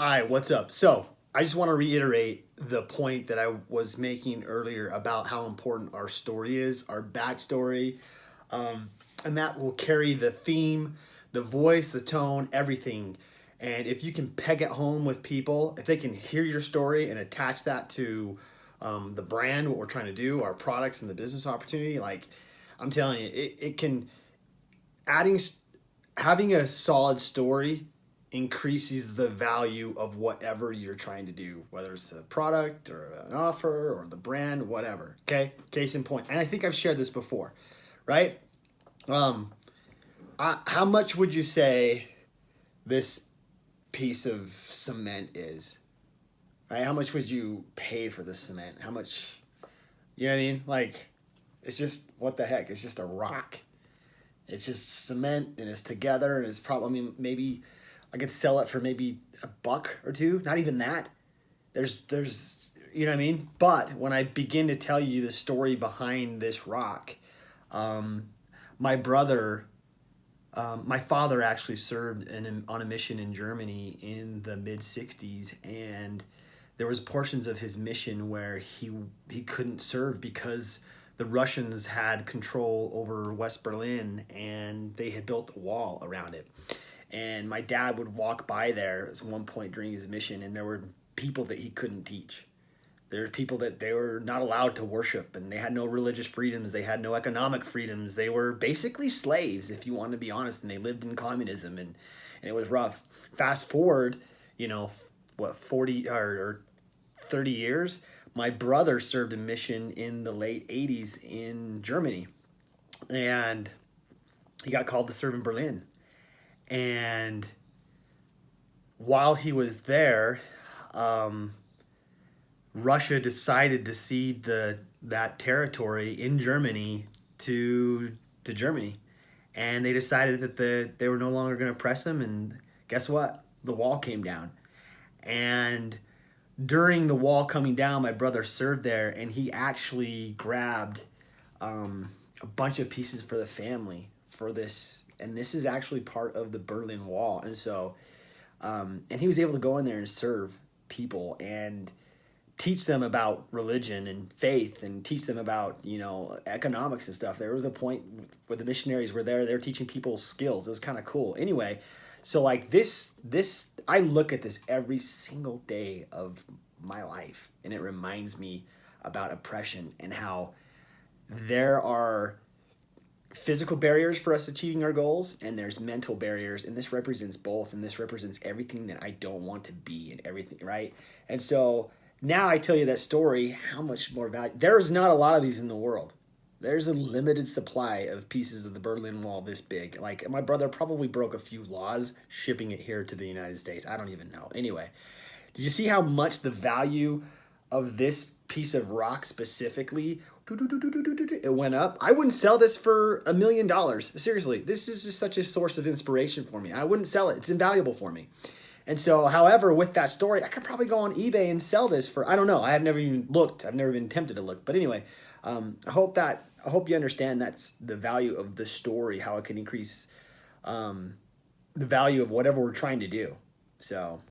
Hi, what's up? So, I just want to reiterate the point that I was making earlier about how important our story is, our backstory, um, and that will carry the theme, the voice, the tone, everything. And if you can peg it home with people, if they can hear your story and attach that to the brand, what we're trying to do, our products, and the business opportunity, like I'm telling you, it can adding having a solid story increases the value of whatever you're trying to do, whether it's a product or an offer or the brand, whatever. Okay, case in point. And I think I've shared this before, right? Um, how much would you say this piece of cement is? Right? How much would you pay for this cement? How much? You know what I mean? Like, it's just what the heck? It's just a rock. It's just cement and it's together and it's probably, I mean, maybe I could sell it for maybe a buck or two. Not even that. You know what I mean? But when I begin to tell you the story behind this rock, um, my brother, my father actually served on a mission in Germany in the mid 60s, and there was portions of his mission where he couldn't serve because the Russians had control over West Berlin and they had built a wall around it. And my dad would walk by there at one point during his mission, and there were people that he couldn't teach. There were people that they were not allowed to worship, and they had no religious freedoms. They had no economic freedoms. They were basically slaves, if you want to be honest, and they lived in communism, and it was rough. Fast forward, you know, what, 40 or 30 years, my brother served a mission in the late 80s in Germany, and he got called to serve in Berlin. And while he was there, um, Russia decided to cede that territory in Germany to Germany, and they decided that they were no longer going to press him. And guess what? The wall came down, and during the wall coming down, my brother served there, and he actually grabbed a bunch of pieces for the family for this. And this is actually part of the Berlin Wall. And so, and he was able to go in there and serve people and teach them about religion and faith and teach them about, you know, economics and stuff. There was a point where the missionaries were there, they were teaching people skills. It was kind of cool. Anyway, so like this I look at this every single day of my life, and it reminds me about oppression and how there are physical barriers for us achieving our goals, and there's mental barriers, and this represents both, and this represents everything that I don't want to be and everything, right? And so now I tell you that story, how much more value. There's not a lot of these in the world. There's a limited supply of pieces of the Berlin Wall this big. Like, my brother probably broke a few laws shipping it here to the United States. I don't even know. Anyway, did you see how much the value of this piece of rock specifically, it went up? I wouldn't sell this for $1 million. Seriously, this is just such a source of inspiration for me. I wouldn't sell it. It's invaluable for me. And so, however, with that story, I could probably go on eBay and sell this for, I don't know. I have never even looked. I've never been tempted to look. But anyway, I hope you understand that's the value of the story, how it can increase the value of whatever we're trying to do. So